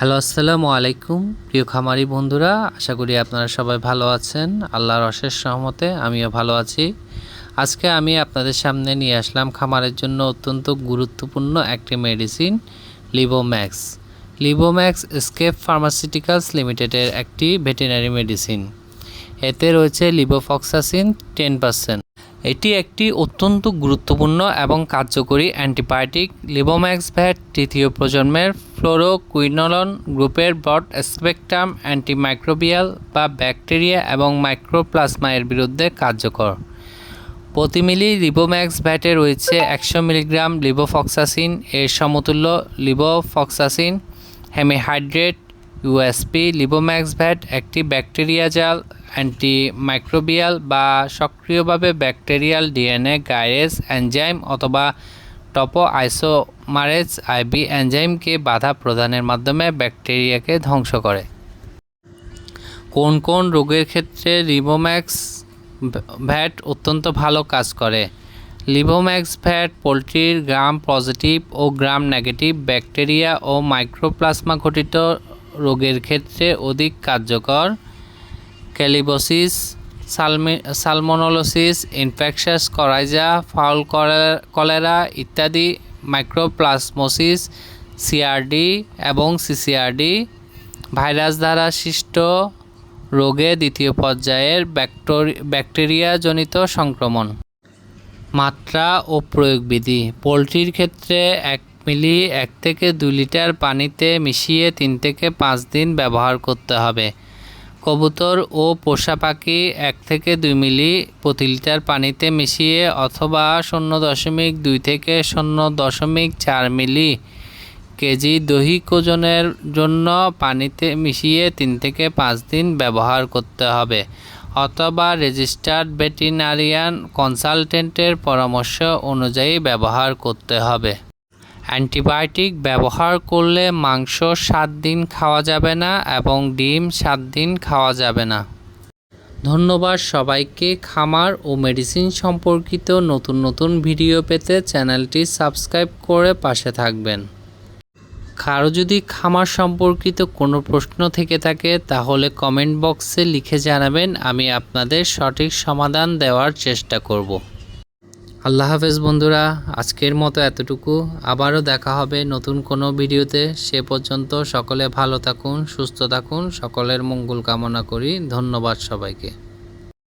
Hello, আসসালামু আলাইকুম প্রিয় খামারি বন্ধুরা। আশা করি আপনারা সবাই ভালো আছেন। আল্লাহর অশেষ রহমতে আমিও ভালো আছি। আজকে আমি আপনাদের সামনে নিয়ে আসলাম খামারের জন্য অত্যন্ত গুরুত্বপূর্ণ একটি মেডিসিন, লিভোম্যাক্স। লিভোম্যাক্স এসকেপ ফার্মাসিউটিক্যালস লিমিটেডের একটি ভেটেরিনারি মেডিসিন। এতে রয়েছে লিভোফ্লক্সাসিন 10%। এটি একটি অত্যন্ত গুরুত্বপূর্ণ এবং কার্যকরী অ্যান্টিবায়োটিক। লিভোম্যাক্স ভ্যাট তৃতীয় প্রজন্মের ফ্লোরোকুইনোলন গ্রুপের ব্রড স্পেকট্রাম অ্যান্টিমাইক্রোবিয়াল বা ব্যাকটেরিয়া এবং মাইক্রোপ্লাজমা এর বিরুদ্ধে কার্যকর। প্রতি মিলি লিভোম্যাক্স ভ্যাটে রয়েছে 100 মিলিগ্রাম লিভোফ্লক্সাসিন এর সমতুল্য লিভোফ্লক্সাসিন হেমিহাইড্রেট ইউএসপি। লিভোম্যাক্স ভ্যাট একটি ব্যাকটেরিয়া জাল অ্যান্টিমাইক্রোবিয়াল বা সক্রিয়ভাবে ব্যাকটেরিয়াল ডিএনএ গাইরেজ এনজাইম অথবা টপো আইসোমারেজ আইবি এনজাইমকে বাধা প্রদানের মাধ্যমে ব্যাকটেরিয়াকে ধ্বংস করে। কোন কোন রোগের ক্ষেত্রে লিভোম্যাক্স ভ্যাট অত্যন্ত ভালো কাজ করে? লিভোম্যাক্স ভ্যাট পোলট্রির গ্রাম পজিটিভ ও গ্রাম নেগেটিভ ব্যাকটেরিয়া ও মাইক্রোপ্লাজমা ঘটিত রোগের ক্ষেত্রে অধিক কার্যকর। Colibacillosis, salmonellosis, infectious coryza, fowl cholera ইত্যাদি মাইক্রোপ্লাজমোসিস, সিআরডি এবং সিসিআরডি ভাইরাস দ্বারা সৃষ্ট রোগে দ্বিতীয় পর্যায়ের ব্যাকটেরিয়াজনিত সংক্রমণ। মাত্রা ও প্রয়োগবিধি: পোলট্রির ক্ষেত্রে 1 মিলি 1 থেকে 2 লিটার পানিতে মিশিয়ে 3 থেকে 5 দিন ব্যবহার করতে হবে। কবুতর ও পোষা পাখি 1 থেকে 2 মিলি প্রতি লিটার পানিতে মিশিয়ে অথবা 0.2 থেকে 0.4 মিলি কেজি দৈহিক ওজনের জন্য পানিতে মিশিয়ে 3 থেকে 5 দিন ব্যবহার করতে হবে অথবা রেজিস্টার্ড ভেটেরিনারিয়ান কনসালটেন্টের পরামর্শ অনুযায়ী ব্যবহার করতে হবে। অ্যান্টিবায়োটিক ব্যবহার করলে মাংস 7 দিন খাওয়া যাবে না এবং ডিম 7 দিন খাওয়া যাবে না। ধন্যবাদ সবাইকে। খামার ও মেডিসিন সম্পর্কিত নতুন নতুন ভিডিও পেতে চ্যানেলটি সাবস্ক্রাইব করে পাশে থাকবেন। কারো যদি খামার সম্পর্কিত কোনো প্রশ্ন থেকে থাকে তাহলে কমেন্ট বক্সে লিখে জানাবেন, আমি আপনাদের সঠিক সমাধান দেওয়ার চেষ্টা করব। আল্লাহ হাফেজ বন্ধুরা, আজকের মতো এতটুকু। আবারও দেখা হবে নতুন কোনো ভিডিওতে। সে পর্যন্ত সকলে ভালো থাকুন, সুস্থ থাকুন। সকলের মঙ্গল কামনা করি। ধন্যবাদ সবাইকে।